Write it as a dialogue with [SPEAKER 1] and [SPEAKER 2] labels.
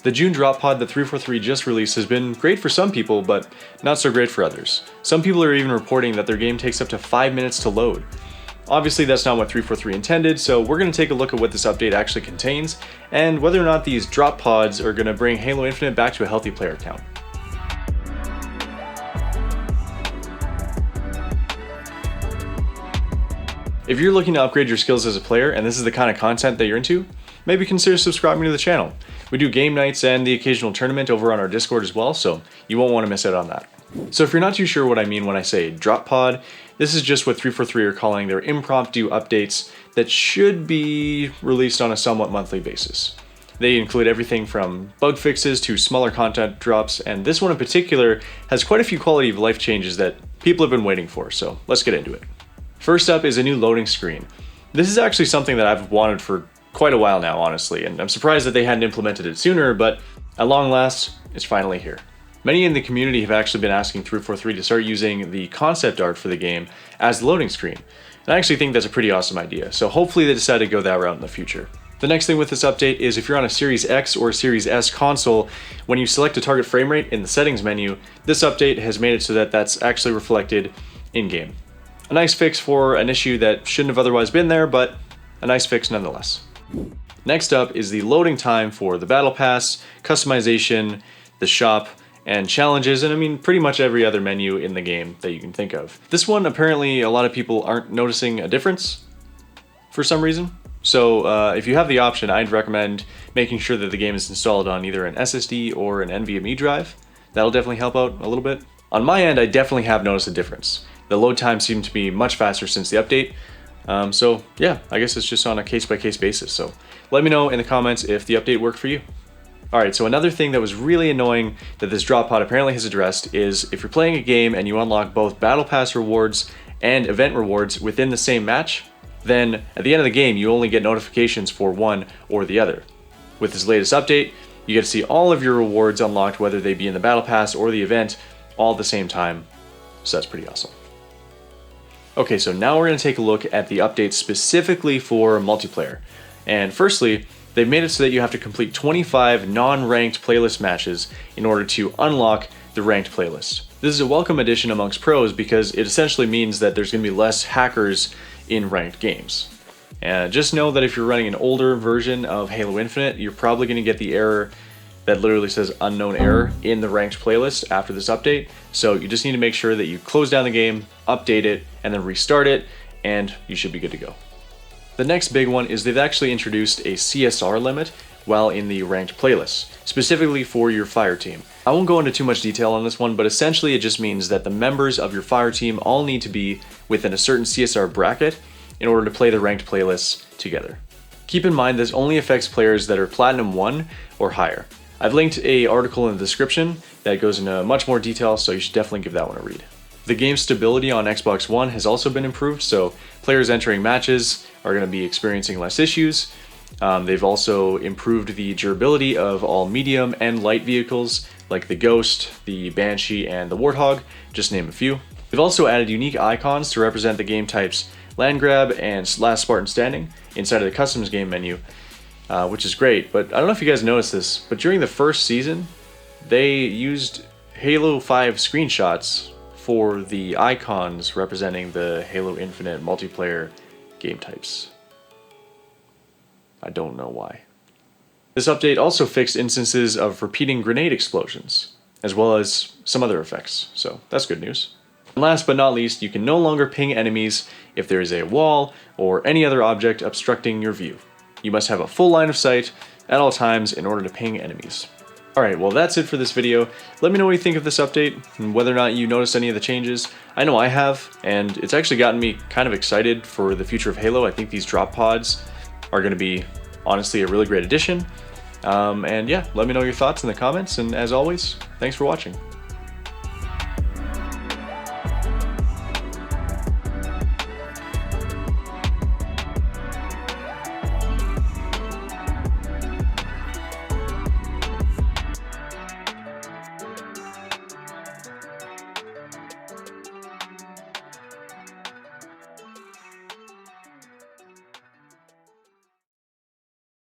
[SPEAKER 1] The June drop pod that 343 just released has been great for some people, but not so great for others. Some people are even reporting that their game takes up to 5 minutes to load. Obviously that's not what 343 intended, so we're going to take a look at what this update actually contains, and whether or not these drop pods are going to bring Halo Infinite back to a healthy player count. If you're looking to upgrade your skills as a player, and this is the kind of content that you're into, maybe consider subscribing to the channel. We do game nights and the occasional tournament over on our Discord as well, so you won't want to miss out on that. So if you're not too sure what I mean when I say drop pod, this is just what 343 are calling their impromptu updates that should be released on a somewhat monthly basis. They include everything from bug fixes to smaller content drops, and this one in particular has quite a few quality of life changes that people have been waiting for, so let's get into it. First up is a new loading screen. This is actually something that I've wanted for quite a while now, honestly, and I'm surprised that they hadn't implemented it sooner, but at long last, it's finally here. Many in the community have actually been asking 343 to start using the concept art for the game as the loading screen, and I actually think that's a pretty awesome idea, so hopefully they decide to go that route in the future. The next thing with this update is if you're on a Series X or Series S console, when you select a target frame rate in the settings menu, this update has made it so that that's actually reflected in-game. A nice fix for an issue that shouldn't have otherwise been there, but a nice fix nonetheless. Next up is the loading time for the Battle Pass, customization, the shop, and challenges, and I mean pretty much every other menu in the game that you can think of. This one, apparently a lot of people aren't noticing a difference for some reason. So if you have the option, I'd recommend making sure that the game is installed on either an SSD or an NVMe drive. That'll definitely help out a little bit. On my end, I definitely have noticed a difference. The load time seemed to be much faster since the update. So yeah, I guess it's just on a case-by-case basis. So let me know in the comments if the update worked for you. Alright, so another thing that was really annoying that this drop pod apparently has addressed is if you're playing a game and you unlock both Battle Pass rewards and event rewards within the same match, then at the end of the game you only get notifications for one or the other. With this latest update, you get to see all of your rewards unlocked, whether they be in the Battle Pass or the event, all at the same time. So that's pretty awesome. Okay, so now we're going to take a look at the updates specifically for multiplayer. And firstly, they've made it so that you have to complete 25 non-ranked playlist matches in order to unlock the ranked playlist. This is a welcome addition amongst pros because it essentially means that there's going to be less hackers in ranked games. And just know that if you're running an older version of Halo Infinite, you're probably going to get the error that literally says unknown error in the ranked playlist after this update. So you just need to make sure that you close down the game, update it, and then restart it, and you should be good to go. The next big one is they've actually introduced a CSR limit while in the ranked playlist, specifically for your fire team. I won't go into too much detail on this one, but essentially it just means that the members of your fire team all need to be within a certain CSR bracket in order to play the ranked playlists together. Keep in mind this only affects players that are Platinum 1 or higher. I've linked an article in the description that goes into much more detail, so you should definitely give that one a read. The game's stability on Xbox One has also been improved, so players entering matches are going to be experiencing less issues. They've also improved the durability of all medium and light vehicles, like the Ghost, the Banshee, and the Warthog, just to name a few. They've also added unique icons to represent the game types Land Grab and Last Spartan Standing inside of the Customs game menu, which is great. But I don't know if you guys noticed this, but during the first season, they used Halo 5 screenshots for the icons representing the Halo Infinite multiplayer game types. I don't know why. This update also fixed instances of repeating grenade explosions, as well as some other effects, so that's good news. And last but not least, you can no longer ping enemies if there is a wall or any other object obstructing your view. You must have a full line of sight at all times in order to ping enemies. Alright, well that's it for this video. Let me know what you think of this update and whether or not you noticed any of the changes. I know I have, and it's actually gotten me kind of excited for the future of Halo. I think these drop pods are going to be, honestly, a really great addition. And yeah, let me know your thoughts in the comments, and as always, thanks for watching.